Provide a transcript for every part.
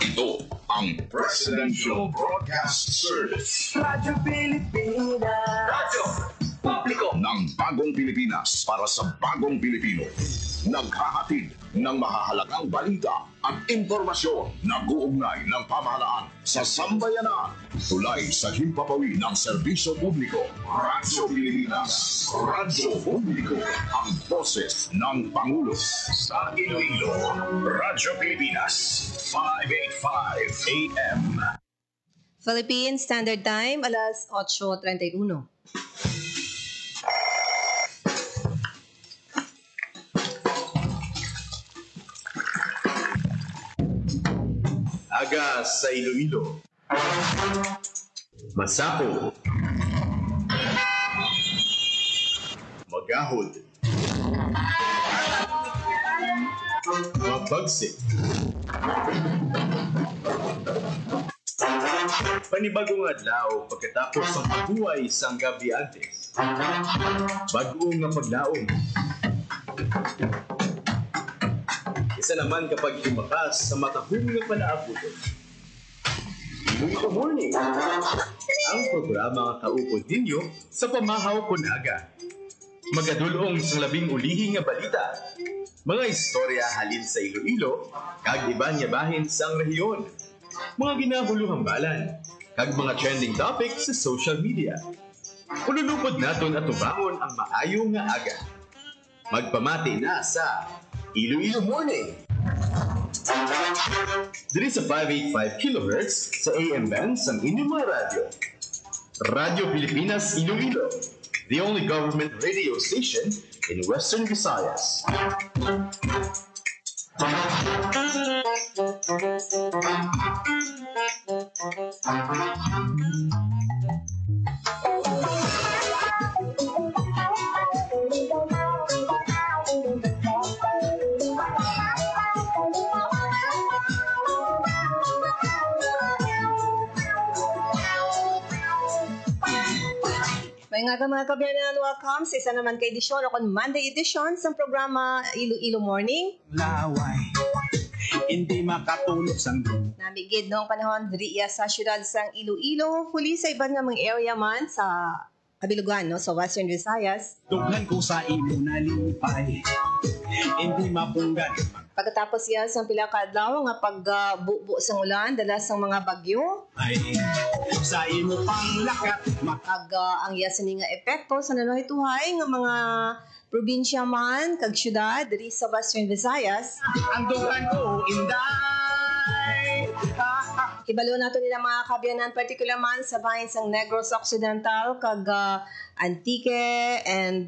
Ito ang Presidential Broadcast Service. Radyo Pilipinas. Radyo Publiko ng Bagong Pilipinas para sa Bagong Pilipino. Naghahatid ng mahahalagang balita at impormasyon na guugnay ng pamahalaan sa sambayanan. Tulay sa himpapawid ng serbisyo publiko. Radyo Pilipinas. Radyo Publiko. Ang boses ng Pangulo. Sa Iloilo, Radyo Pilipinas. 585 AM. Philippine Standard Time, alas 8:31. Aga sa Iloilo. Masapo. Magahod. Mabagsik. Panibagong adlaw pagkatapos ng pagbuhay sang gabi antes. Bagong nga paglaom. Isa naman kapag tumakas sa matahong nga panaabot. Good morning! Ang programa nga kaupod ninyo sa pamahaw kunaga. Magadulong sa labing ulihi nga balita. Mga istorya halin sa Iloilo, kag iba niya bahin sang rehiyon. Mga ginahuluhang balan, kag mga trending topics sa social media. Ululupod naton at tubangon ang maayong nga aga. Magpamati na sa Iloilo Morning! Diri sa 585 kHz sa AM bands ang inyong mga radyo. Radyo Pilipinas Iloilo, the only government radio station in Western Visayas. May nga mga kabayan, welcome sa isa naman ka edisyon o kon Monday edition sa programa Iloilo Morning. Laway, hindi makatulog sang dulo. Namigid noong panahon diri sa syudad sang Iloilo, huli sa iban nga mga area man sa kabilugan, no, sa Western Visayas. Tughan ko sa imo nalipay, hindi mapunggan. Pagkatapos yan sa pila ka adlaw nga pagbubo sang ulan dala sang mga bagyo. Ay, sa imo panglakat, Ang yasin nga epekto sa nanuhituhay nga mga probinsya man kag syudad diri sa Western Visayas. ang dugan ko inday. Hibalo nato nila mga kabayanan, particular man sa bahin sang Negros Occidental kag Antique and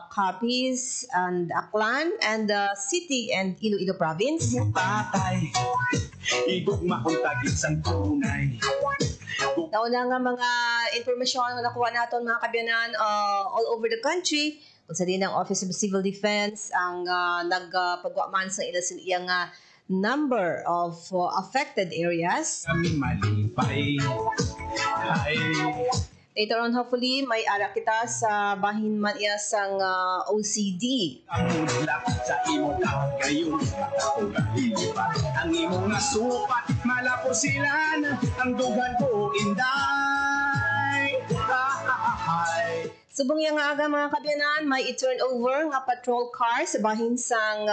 Capiz and Aklan and City and Iloilo Province. Tatay, igugma kong tagit sang tunay. Nauna nga mga informasyon na nakuha naton mga kabayanan all over the country. Kung sa din ang Office of Civil Defense ang nagpagwa man sa iyang number of affected areas. Kami malipay. Ay, Later on, hopefully, may ara kita sa bahin man iya sang OCD. ang mudlak sa imo kagayon. Matapugalipat ang imo nasupat. Malapo sila na ang dugan ko inday. Subong yang nga aga mga kabayanan, may i-turn over nga patrol car sa bahin sang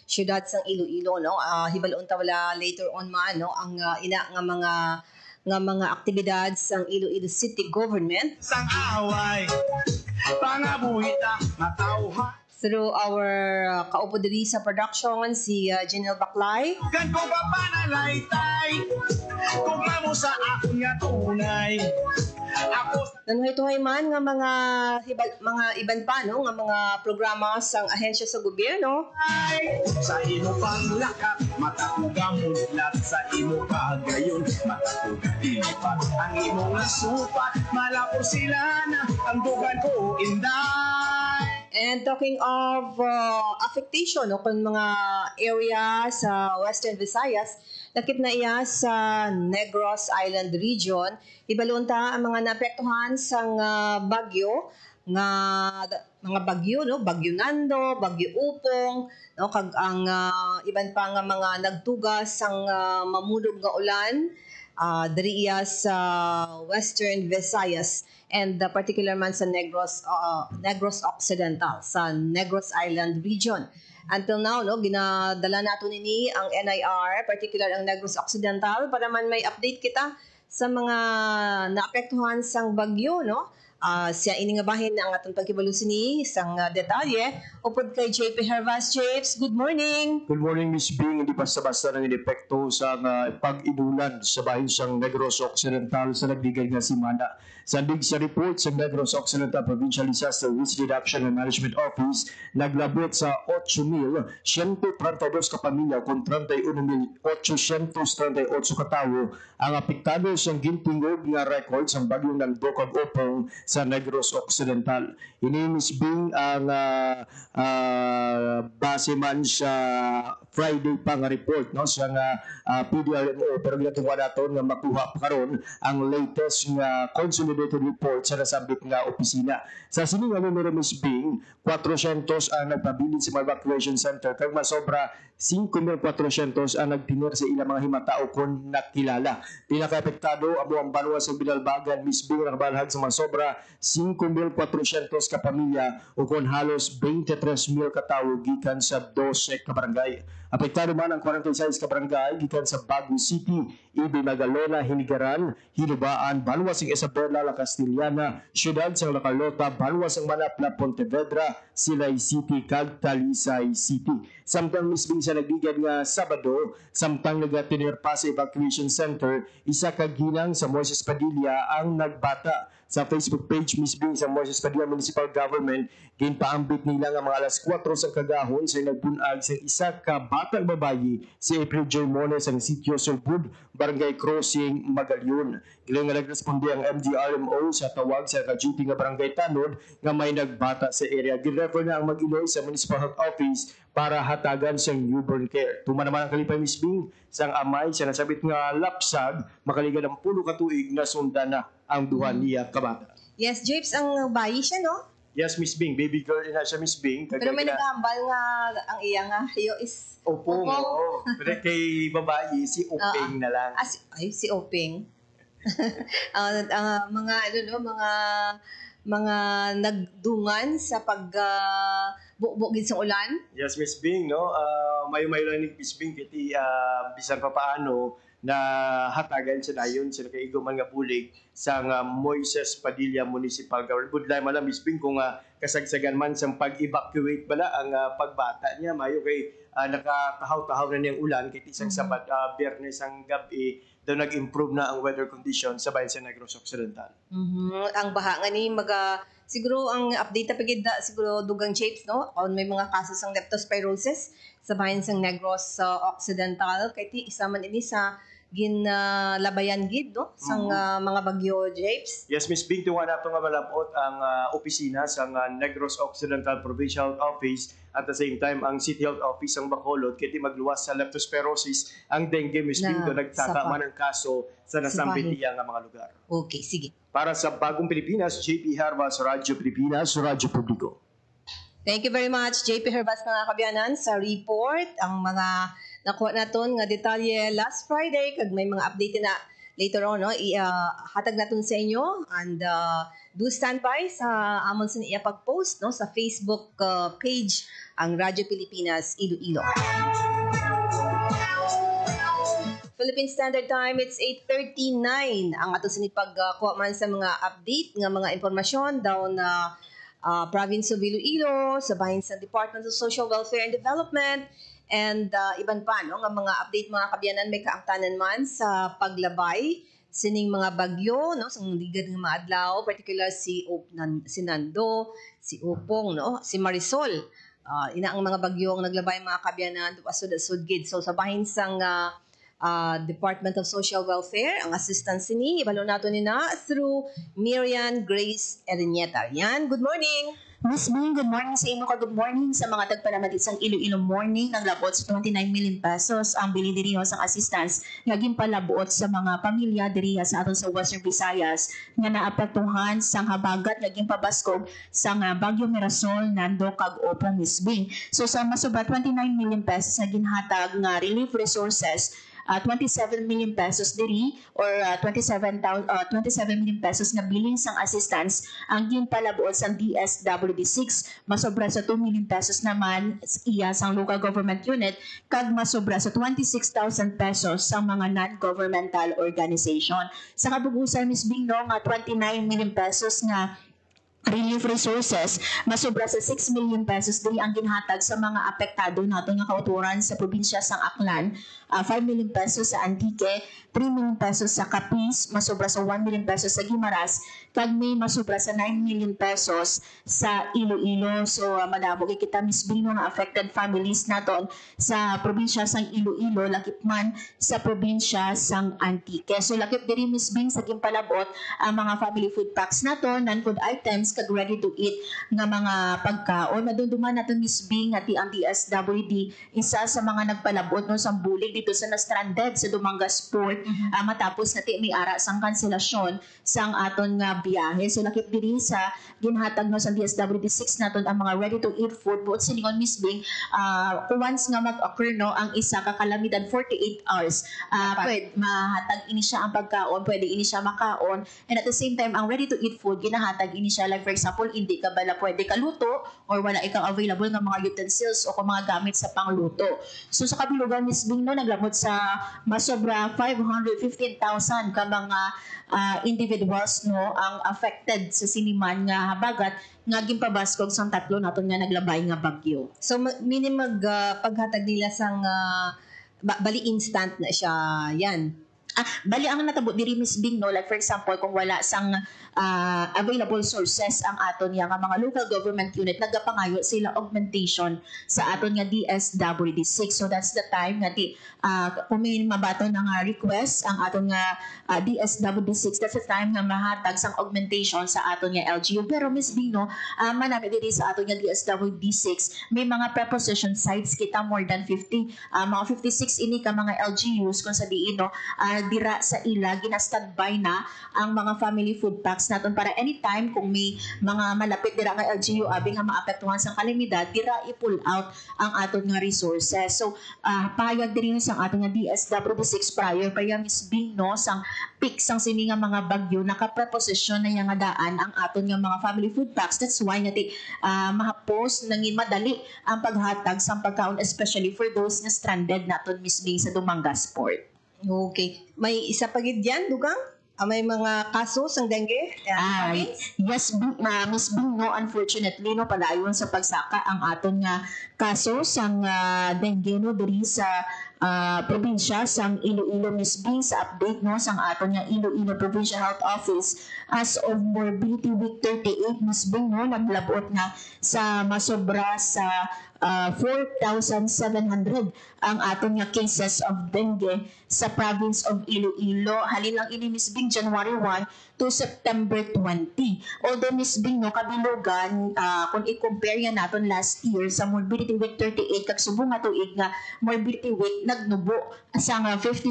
syudad sang Iloilo, no. Hibaloon ta wala later on man, no, ang ina nga mga aktibidad sang Iloilo City Government Sang away, pangabuhita, matauhan. through our kaupo diri sa production si Janelle Baclay. Kan ko pa panalaytay, kung mo sa akong nga tunay. Ako Nanuhay-tuhay man nga mga iban pa, no, nga mga programa sang ahensya sa gobyerno. ay sa imo panglakat, matapugang mudlat sa imo kagayon. Matapugang ilipat ang imo nga supat. Malapo sila na ang dugan ko inday. And talking of affectation, no, kung mga area sa Western Visayas, nakit na iya sa Negros Island region, ibalunta ang mga naapektuhan sang bagyo nga mga bagyo, no? Bagyo Nando, Bagyo Upong, no? Kag ang iban pa nga mga nagtugas ang mamudog nga ulan diri iya sa Western Visayas and particular man sa Negros Occidental, sa Negros Island region. Until now, no, ginadala nato nini ang NIR, particular ang Negros Occidental, para man may update kita sa mga naapektuhan sang bagyo, no? Siya ini nga bahin ang atong pagkibalusin ni isang detalye upod kay JP Hervas. Japes, good morning. Good morning, Miss Bing. Hindi basta-basta ng epekto sa pag-inulan sa bahin sang Negros Occidental sa nagdigay nga simana. Sandig sa report sa Negros Occidental Provincial Disaster Risk Reduction and Management Office, naglabot sa 8,132 ka pamilya kung 31,838 ka tawo ang apektado sa gintingog nga record sa bagyong Nandokag Upong sa Negros Occidental. Ini, Miss Bing, ang base man sa Friday pa nga report, no, sa PDRMO, pero ginatuwa natin nga makuha pa karon ang latest nga consolidated report sa nasambit nga opisina. Sa sining nga numero, Miss Bing, 400 ang nagpabilin sa mga evacuation center, kag masobra 5,400 ang nagtinir sa ilang mga himatao kung nakilala. Pinaka-epektado ang buwang banwa sa Binalbagan, Miss Bing, nakabalhag sa masobra 5,400 ka pamilya o kung halos 23,000 ka tawo gikan sa 12 ka barangay. Apektado man ang 46 ka barangay gikan sa Baguio City, Ibi, Magalona, Hinigaran, Hinubaan, Banwasing Isabela, La Castillana, Siyudad sang Lacarlota, Banwasing Manapla, Pontevedra, Silay City, kag Talisay City. Samtang misbing sa nagbigan nga Sabado, samtang nagatinir pa sa evacuation center, isa ka ginang sa Moises Padilla ang nagbata. Sa Facebook page misbing sa Moises Padilla Municipal Government, ginpaambit nila nga mga alas 4 sa kagahon sa nagbunag sa isa ka batang babayi si April J. Mones ang sitio Sulbud, Barangay Crossing, Magalyon. Ilang nga nagresponde ang MDRMO sa tawag sa ka-duty nga Barangay Tanod nga may nagbata sa area. Girefer na ang Mag-Iloy sa Municipal Health Office para hatagan sa newborn care. Tuma naman ang kalipay misbing sang amay sa nasabit nga lapsag, makaligan ng 10 ka tuig na sundan na ang duha niya kabata. Yes, Japes, ang bayi siya, no? Yes, Miss Bing. Baby girl ina siya, Miss Bing. Pero may nag-aambal nga ang iya nga. Iyo is Opong. Oo. Pero kay babae, si Openg na lang. Si Openg. Mga mga nagdungan sa bugbugid sa ulan. Yes, Miss Bing, no? Mayo-mayo lang ni Miss Bing kiti bisan pa paano na hatagan sa dayon sila kay iguman nga bulig sa Moises Padilla Municipal Government. Budlay man lang, Miss Bing, kung kasagsagan man sa pag-evacuate bala ang pagbata niya, mayo kay nakatahaw-tahaw na niyang ulan kay isang Sabat, Biyernes ang gabi daw nag-improve na ang weather condition sa bayan sa Negros Occidental. Ang baha nga ni siguro ang update na pagid siguro dugang Japes, no? On may mga cases ng leptospirosis sa bayan sa Negros Occidental kay ti isa man ini sa ginlabayan gid, no, sang mga bagyo, Japes. Yes, Miss Bing, tuwa na ito nga malabot ang opisina sa Negros Occidental Provincial Office at the same time ang City Health Office ang Bacolod kiti magluwas sa leptospirosis ang dengue, Miss Bing, do nagtaka man ang kaso sa nasambit iya nga mga lugar. Okay, sige. Para sa Bagong Pilipinas, JP Hervas, Radyo Pilipinas, Radyo Publiko. Thank you very much, JP Hervas, mga kabyanan, sa report. Ang mga nakuha naton nga detalye last Friday, kag may mga update na later on, no? Hatag naton sa inyo, and do stand by sa amon sa iya pag-post, no, sa Facebook page ang Radyo Pilipinas Iloilo. Philippine Standard Time, it's 8:39 ang ato sinipagkuha man sa mga update nga mga impormasyon daw na province of Iloilo, sa bahin sa Department of Social Welfare and Development, and iban pa, no, nga mga update mga kabyanan, may kaangtanan man sa paglabay sining mga bagyo, no, sa ligad nga mga adlaw, particular si Nando, si Upong, no, si Marisol. Ina ang mga bagyo ang naglabay mga kabyanan asud gid. So sa bahin sang Department of Social Welfare, ang assistance ni ibalo nato ni na through Miriam Grace Erineta. Yan, good morning. Miss Bing, good morning sa imo ka. Good morning sa mga tagpalamadit sang Iloilo Morning. Naglabot sa 29 million pesos ang bili diri sang assistance nga ginpalabot sa mga pamilya diri sa aton sa Western Visayas nga naapektuhan sang habagat nga ginpabaskog sang Bagyo Mirasol nando kag Opo, Miss Bing. So sa masobra 29 million pesos nga ginhatag nga relief resources, 27 million pesos diri or 27 million pesos nga bilin sang assistance ang ginpalabuot sang DSWD6, masobra sa 2 million pesos naman iya sang local government unit kag masobra sa 26,000 pesos sa mga non-governmental organization. Sa kabugusan, Ms. Bing, no, nga 29 million pesos nga relief resources, masobra sa 6 million pesos diri ang ginhatag sa mga apektado nato nga kauturan sa probinsya sang Aklan, 5 million pesos sa Antique, 3 million pesos sa Capiz, masobra sa 1 million pesos sa Guimaras, kag may masobra sa 9 million pesos sa Iloilo. So madamo kay kita, Miss Bing, nga affected families naton sa probinsya sang Iloilo, lakip man sa probinsya sang Antique. So lakip diri, Miss Bing, sa ginpalabot ang mga family food packs naton, non-food items kag ready to eat nga mga pagkaon. Madunduman naton, Miss Bing, nga ang DSWD isa sa mga nagpalabot no sang bulig dito sa na-stranded sa Dumangas Port matapos nati may ara sang kanselasyon sang aton nga biyahe. So lakip diri sa ginhatag no sang DSWD6 naton ang mga ready to eat food buot siningon, Miss Bing, once nga mag-occur no ang isa ka kalamidad 48 hours pwede mahatag ini siya ang pagkaon, pwede ini siya makaon, and at the same time ang ready to eat food ginahatag ini siya, like for example hindi ka bala pwede kaluto or wala ikaw available nga mga utensils o mga gamit sa pangluto. So sa kabilugan, Miss Bing, no, naglamot sa masobra 515,000 ka mga individuals no ang affected sa siniman nga habagat nga ginpabaskog sang tatlo naton nga naglabay nga bagyo. So minimum paghatag nila sang bali instant na siya yan. Bali ang natabo diri, Miss Bing, no, like for example kung wala sang available sources ang aton nga mga local government unit, nagapangayo sila augmentation sa aton nga DSWD6. So that's the time nga kung may mabato na nga request ang aton nga DSWD6, that's the time nga mahatag sang augmentation sa aton nga LGU. Pero Miss Bing, no, manami diri sa aton nga DSWD6 may mga preposition sites kita, more than 50, mga 56 ini ka mga LGUs kung sa diin, no, dira sa ila gina-standby na ang mga family food packs naton para anytime kung may mga malapit dira nga LGU abi nga maapektuhan sa kalamidad, dira i-pull out ang aton nga resources. So pahayag diri sang aton nga DSWD6 prior pa ya, Miss Bing, no, sang peak sang sini nga mga bagyo naka-preposition na yang nga daan ang aton nga mga family food packs. That's why ngati mahapos nangin madali ang paghatag sang pagkaon, especially for those nga stranded naton, Miss Bing, sa Dumangas Port. Okay. May isa pa gid diyan, dugang? May mga kaso sang dengue? Yes, Miss Bing, no, unfortunately, no, padayon sa pagsaka ang aton nga kaso sang dengue, no, diri sa probinsya sang Iloilo, Miss Bing. Sa update, no, sang aton nga Iloilo Provincial Health Office, as of Morbidity Week 38, Miss Bing, no, naglabot na sa masobra sa 4,700 ang aton nga cases of dengue sa province of Iloilo. Halin lang ini, Miss Bing, January 1 to September 20. Although, Miss Bing, no, kabilugan kung i-compare yan naton last year sa Morbidity Week 38 kag subong nga tuig nga Morbidity Week, nagnubo sa 56%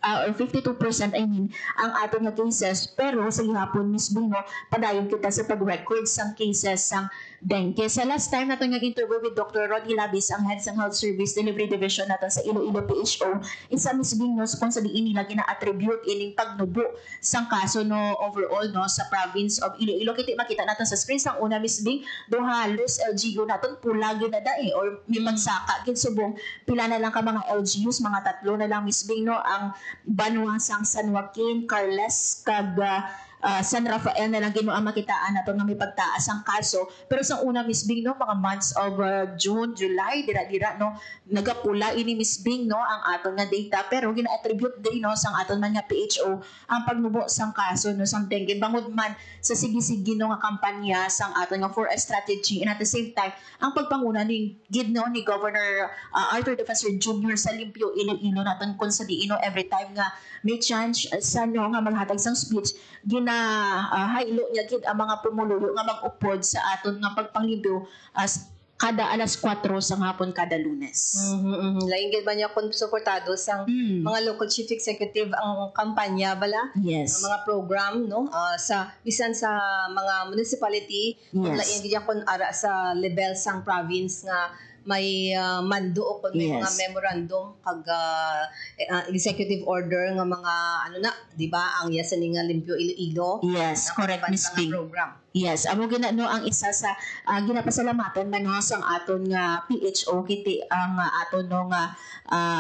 or 52%, I mean, ang aton nga cases. Pero sa gihapon, Miss Bing, no, padayon kita sa pag-record sang cases sang dengue. Sa last time nato nga interview with Dr. Rodney Labis, ang head sang Health Service Delivery Division nato sa Iloilo PHO, isa, Miss Bing, no, kung sa diin nila gina-attribute ining pagnubo sang kaso, no, overall, no, sa province of Iloilo. Kiti makita natin sa screen sang una, Miss Bing, do halos LGU naton pula gyud na dae or may pagsaka gid subong pila na lang ka mga LGUs, mga tatlo na lang, Miss Bing, no, ang Banwa sang San Joaquin, Carles kag San Rafael na lang ginoang makitaan nato nga may pagtaas ang kaso. Pero sa una, Miss Bing, no, mga months of June, July, dira-dira, no, nagapula ini, Miss Bing, no, ang aton nga data. Pero gina-attribute din, no, sang aton man nga PHO ang pagnubo sang kaso, no, sang dengue. Bangod man sa sige-sige, no, nga kampanya sang aton nga 4S strategy, and at the same time ang pagpanguna ni gidno ni Governor Arthur Defensor Jr. sa Limpyo Iloilo naton kun sa diino every time nga may chance sa, no, nga maghatag sang speech, haylo niya gid ang mga pumuluyo nga mag-upod sa aton nga pagpanglimpyo as kada alas 4 sa hapon kada Lunes. Lain gid ba niya kung suportado sang mga local chief executive ang kampanya bala? Yes. Ang mga program no sa bisan sa mga municipality lain gid kun ara sa level sang province nga may mando o may mga Yes. memorandum kag executive order nga mga ano na di ba ang yasa ni nga Limpyo Iloilo. Yes, correct, Miss Ping. Program. Yes, amo ginano ang isa sa ginapasalamatan man no sang aton nga PHO kiti ang aton no nga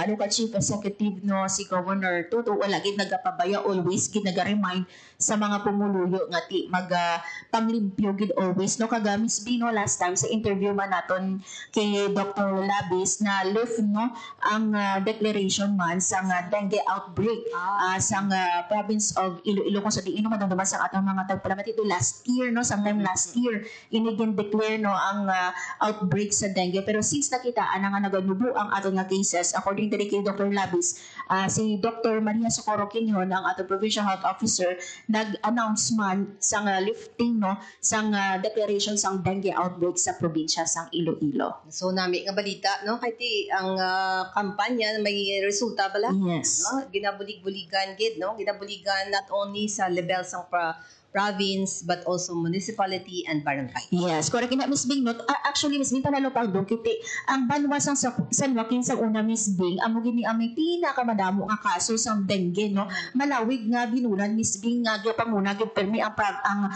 local chief executive no si Governor Tuto wala gid nagapabaya always gid naga-remind sa mga pumuluyo nga ti mag panglimpyo gid always no kaga Miss Bino last time sa interview man naton kay Dr. Labis na lift no ang declaration man sa dengue outbreak sa province of Iloilo kung sa diino man duman sa atong mga tagpalamat ito last year no sometime last year inigin declare no ang outbreak sa dengue pero since nakitaan nga naganubo ang aton nga cases according to kay Dr. Labis si Dr. Maria Socorro Quinhon ang aton provincial health officer nag-announce man sa lifting no sa declaration sang dengue outbreak sa probinsya sang Iloilo. So nami nga balita no kay ti ang kampanya may resulta bala. Yes. No, ginabulig-buligan gid no, ginabuligan not only sa level sang province but also municipality and barangay. Yes, correct na Miss Bing. No? Actually, Miss Bing, panalo pang doon kiti. Ang banwas sang San Joaquin sa una, Miss Bing, amo gini aming pinakamadamo nga kaso sang dengue, no? Malawig nga binulan, Miss Bing, nga panguna permi ang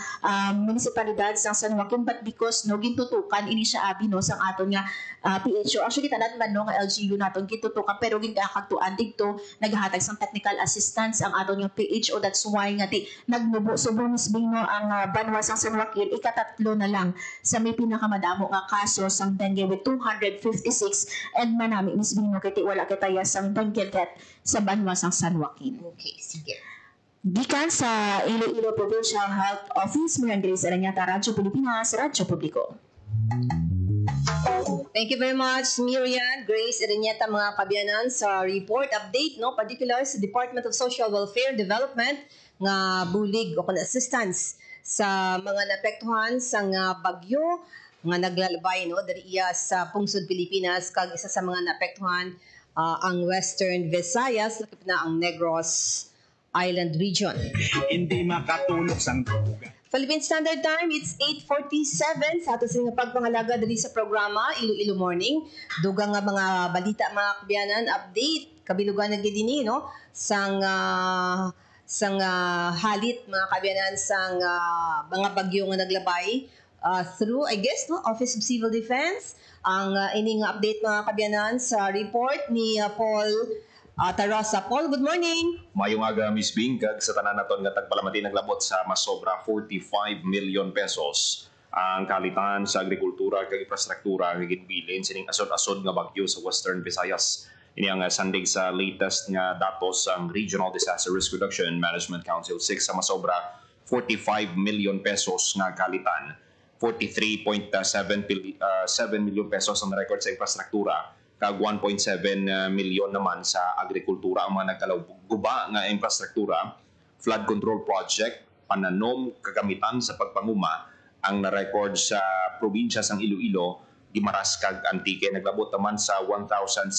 munisipalidad sang San Joaquin but because no gintutukan ini siya abi no sang aton nga PHO. Actually tanan man no nga LGU naton gintutukan pero gindakagtuan didto naghatag sang technical assistance ang aton nga PHO. That's why nga ti nagnubo sobrang Miss Bing no ang banwas sang San Joaquin ikatatlo na lang sa may pinakamadamo nga kaso sang dengue with 256 and manami Miss Bing no kiti wala kitaya sang dengue death sa banwas sang San Joaquin. Okay, sige. Gikan sa Iloilo Provincial Health Office, Mayan Grace Aranyata, Radyo Pilipinas, Radyo Publiko. Thank you very much, Miriam, Grace, Irenyeta, mga kabyanan sa report update, no, particular sa Department of Social Welfare Development nga bulig o kun assistance sa mga naapektuhan sa nga bagyo nga naglalabay no diri iya sa pungsod Pilipinas kag isa sa mga naapektuhan ang Western Visayas lakip na ang Negros Island region. Hindi makatulog sang duga. Philippine Standard Time, it's 8:47 sa ato sa pagpangalaga dali sa programa Iloilo Morning. Dugang nga mga balita mga kabyanan, update kabilugan na gid dinhi no sang halit mga kabyanan sang mga bagyo nga naglabay through I guess no Office of Civil Defense ang ining update mga kabyanan sa report ni Paul Tarosa. Paul, good morning. Mayong aga, Miss Bing, kag sa tanan naton nga tagpalamati naglabot sa masobra 45 million pesos ang kalitan sa agrikultura kag infrastruktura nga ginbilin sining asod-asod nga bagyo sa Western Visayas. Ini ang sandig sa latest nga datos ang Regional Disaster Risk Reduction Management Council 6 sa masobra 45 million pesos nga kalitan. 43.7 million pesos ang record sa infrastruktura kag 1.7 million naman sa agrikultura ang mga nagkalawguba nga infrastruktura, flood control project, pananom, kagamitan sa pagpanguma ang na-record sa probinsya sang Iloilo, Guimaras kag Antique. Naglabot naman sa 1,600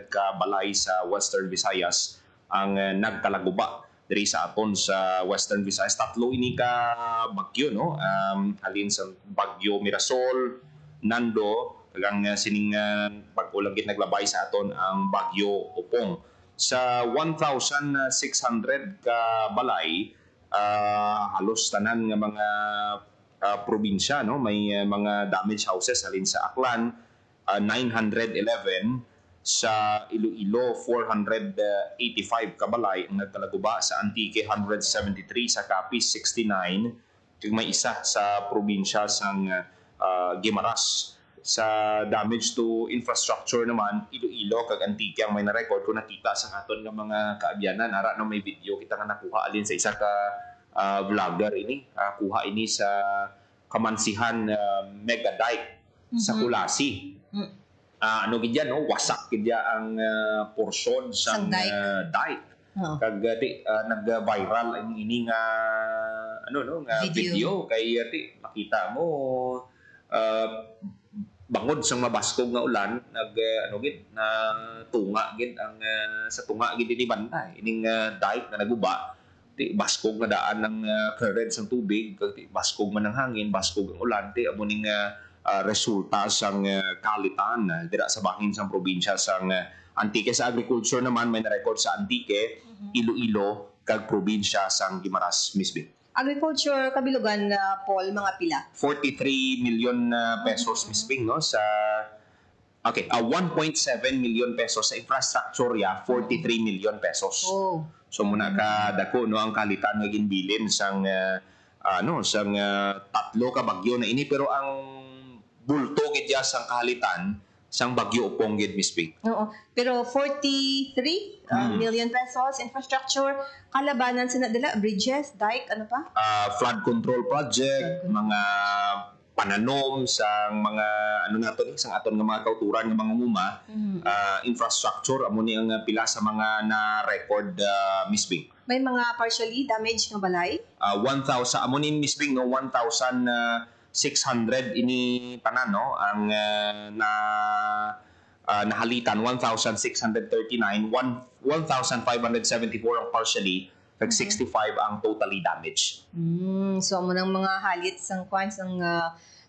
ka balay sa Western Visayas ang nagkalaguba diri sa aton sa Western Visayas. Tatlo ini ka bagyo no, halin sa bagyo Mirasol, Nando, ang sining pag-ulang naglabay sa aton ang Bagyo Upong. Sa 1,600 ka balay, halos tanan nga mga probinsya, no? May mga damaged houses halin sa Aklan, 911, sa Iloilo 485 ka balay ang nagkalaguba, sa Antique 173, sa Capiz 69, kag may isa sa probinsya sang Guimaras. Sa damage to infrastructure naman, Iloilo kag Antique ang may na-record kung nakita sa aton nga mga kaabyanan. Ara no may video kita nga nakuha alin sa isa ka vlogger ini. Kuha ini sa Kamansihan Mega Dike sa Kulasi. Ano gid no, wasak gid ang porsyon sa dike. Kag nag-viral ang ini nga video kay ati makita mo bangod sang mabaskog nga ulan na tunga gid ang sa tunga gid ni bantay ining dike na naguba ti baskog nga daan ng current sang tubig ti baskog man ang hangin baskog ang ulan ti amo ning resulta sang kalitan dira sa bahin sang probinsya sang Antique. Sa agriculture naman may na-record sa Antique, Iloilo kag probinsya sang Guimaras, Miss Bing. Agriculture kabilugan Paul, mga pila? 43 million pesos, Miss Bing, no? Sa 1.7 million pesos sa infrastructure 43 million pesos. Oh. So muna ka dako no ang kalitan nga ginbilin sang tatlo ka bagyo na ini pero ang bulto gid sang kalitan sang bagyo upong gid, Miss Bing. Oo. Pero 43 million pesos infrastructure, kalabanan sinadala, bridges, dike, ano pa? Flood control project, mga pananom sang mga sang aton nga mga kauturan nga mga nguma, infrastructure amo ni ang pila sa mga na-record, Miss Bing. May mga partially damaged nga balay? 1,000 amo ni Miss Bing, no, 1,600 ini tanan, no, ang nahalitan 1,639, 1,574 ang partially, kag 65 ang totally damaged. So amo nang mga halit sang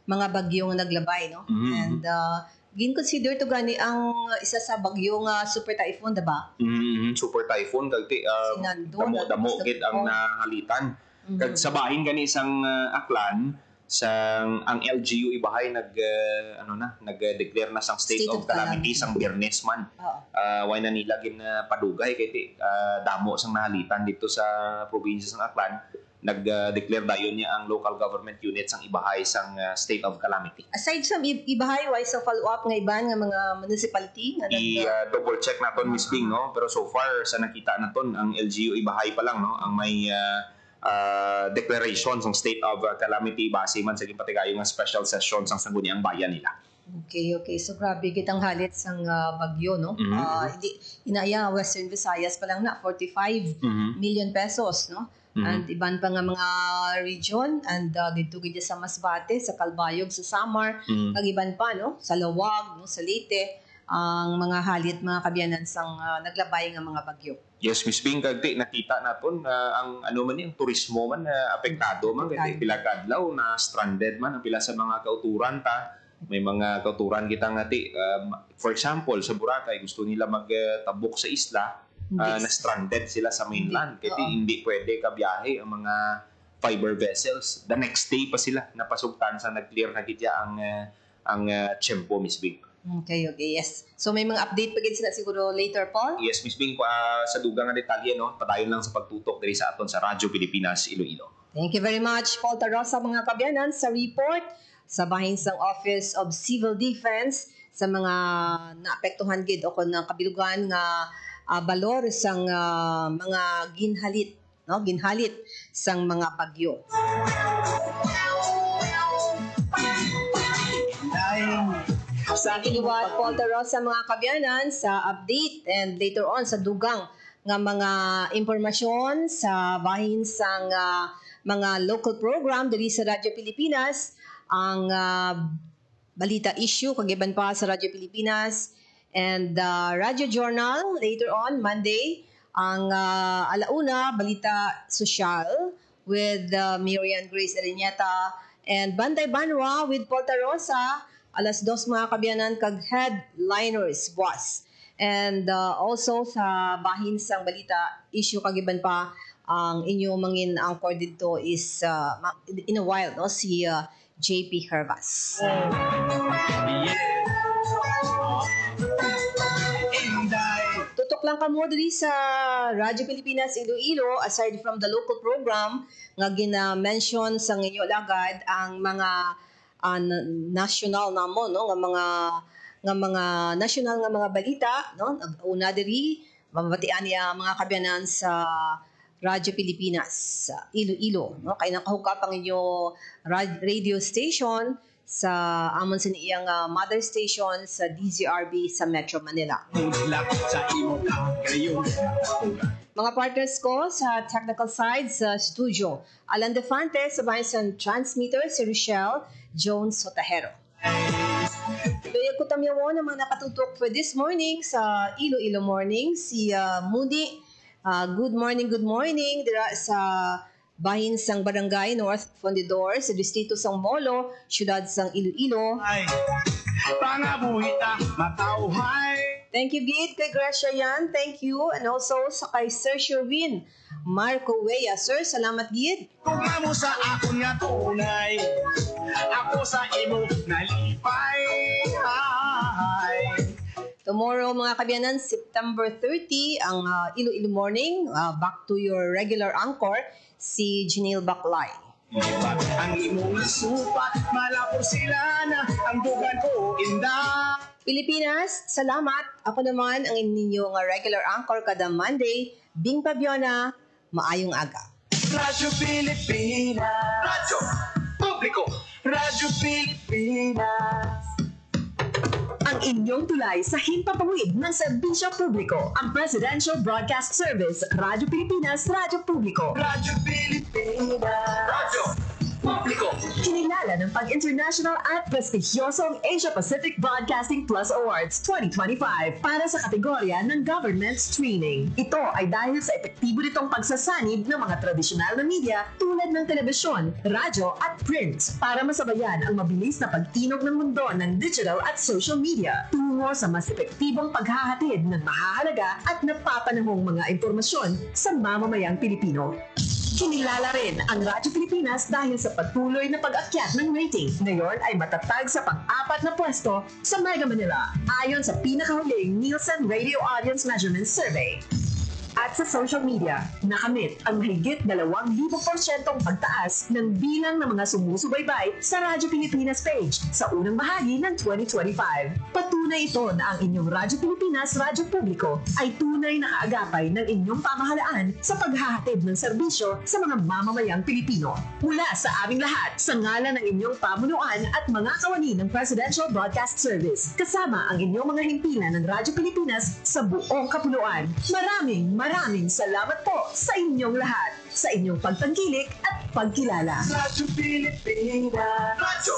mga bagyo nga naglabay, no? And gin-consider to gani ang isa sa bagyo nga super typhoon, diba? Super typhoon kag damo gid ang nahalitan. Kag sa bahin gani isang aklan sang ang LGU ibahay nag-declare na sang state of calamity sang Biyernes man. Why na nila padugay kay damo sang nahalitan dito sa probinsya sang Aklan. Nag-declare dayon niya ang local government units sang ibahay sang state of calamity. Aside sa ibahay, why sa follow-up nga iban nga mga municipality nga double check naton, Miss Bing, no? Pero so far sa nakita naton ang LGU ibahay pa lang, no, ang may declaration ng state of calamity base man sa gipatigayo nga special session sang sangguniang bayan nila. Okay. So grabe kitang halit sang bagyo, no? Hindi inaya Western Visayas pa lang na 45 million pesos, no? And iban pa nga mga region and dito gid sa Masbate, sa Calbayog, sa Samar, kag iban pa, no? Sa Lawag, no, sa Leyte, ang mga halit, mga kabyanan sang naglabay nga mga bagyo. Yes, Miss Bing, kagti nakita naton ang ang turismo man apektado man kay pila ka adlaw na stranded man ang pila sa mga kauturan ta. May mga kauturan kita ngati for example sa Boracay gusto nila magtabok sa isla, na stranded sila sa mainland kay hindi pwede ka biyahe ang mga fiber vessels. The next day pa sila napasugtan sa nag-clear na gidya ang tiyempo, Miss Bing. Okay, yes. So may mga update pa gid sila siguro later, Paul? Yes, Miss Bing, sa dugang nga detalye, no, padayon lang sa pagtutok diri sa aton sa Radyo Pilipinas Iloilo. Thank you very much, Paul Tarosa, mga kabyanan, sa report sa bahin sang Office of Civil Defense sa mga naapektuhan gid o kon ng kabilugan nga balor sang mga ginhalit, no, ginhalit sang mga bagyo. Sa iliwat, Paul Tarosa, mga kabyanan, sa update and later on sa dugang nga mga impormasyon sa bahin sang mga local program diri sa Radyo Pilipinas, ang balita issue kagiban pa sa Radyo Pilipinas and Radyo Journal later on Monday, ang alauna balita sosyal with Miriam Grace Ariñeta and Bantay Banwa with Paul Tarosa. Alas 2 mga kabyanan kag headliners boss. And also sa bahin sang balita issue kagiban pa ang inyo mangin anchor dito is in a while, no, si JP Hervas. Tutok lang kamo diri sa Radyo Pilipinas Iloilo aside from the local program nga gina-mention sa inyo lagad ang mga national namo, no, nga mga national nga mga balita, no, una diri mabatian niya mga kabyanan sa Radyo Pilipinas sa Iloilo, no, kay nakahukap ang inyo radio station sa amon sa iyang mother station sa DZRB sa Metro Manila. Mga partners ko sa technical side sa studio, Alan Defante, sabay sa transmitter si Rochelle Jones Sotahero. Kaya ko tamyawo na mga nakatutok for this morning sa Iloilo Morning, si Moody. Good morning dira sa bahin sang Barangay North Fundidor sa distrito sang Molo, siyudad sang Iloilo. Ay, pangabuhita, matauhay. Thank you, Gid, kay Gracia yan. Thank you. And also sa kay Sir Sherwin Marco Wea. Sir, salamat, Gid. Kung mo sa ako nga tunay, ako sa imo nalipay. Ay. Tomorrow, mga kabiyanan, September 30, ang Iloilo Morning. Back to your regular anchor, si Janelle Baclay. Lipat ang imong supat, malapor sila na ang dugan ko inda. Pilipinas, salamat. Ako naman ang inyong regular anchor kada Monday, Bing Pabiona, maayong aga. Radyo Pilipinas. Radyo Publiko. Radyo Pilipinas. Ang inyong tulay sa himpapawid ng serbisyo publiko, ang Presidential Broadcast Service, Radyo Pilipinas, Radyo Publiko. Radyo Pilipinas. Radyo Publiko. Kinilala ng pag-international at prestigyosong Asia Pacific Broadcasting Plus Awards 2025 para sa kategorya ng Government Streaming. Ito ay dahil sa epektibo nitong pagsasanib ng mga tradisyonal na media tulad ng telebisyon, radyo at print para masabayan ang mabilis na pag-inog ng mundo ng digital at social media tungo sa mas epektibong paghahatid ng mahahalaga at napapanahong mga impormasyon sa mamamayang Pilipino. Kinilala rin ang Radyo Pilipinas dahil sa patuloy na pag-akyat ng rating. Ngayon ay matatag sa pang-4 na pwesto sa Mega Manila ayon sa pinakahuling Nielsen Radio Audience Measurement Survey. At sa social media, nakamit ang mahigit 2,000% pagtaas ng bilang ng mga sumusubaybay sa Radyo Pilipinas page sa unang bahagi ng 2025. Patunay ito na ang inyong Radyo Pilipinas Radyo Publiko ay tunay na kaagapay ng inyong pamahalaan sa paghahatid ng serbisyo sa mga mamamayang Pilipino. Mula sa aming lahat, sa ngalan ng inyong pamunuan at mga kawani ng Presidential Broadcast Service, kasama ang inyong mga himpilan ng Radyo Pilipinas sa buong kapuluan. Maraming salamat po sa inyong lahat, sa inyong pagtangkilik at pagkilala. Radyo Pilipinas. Radyo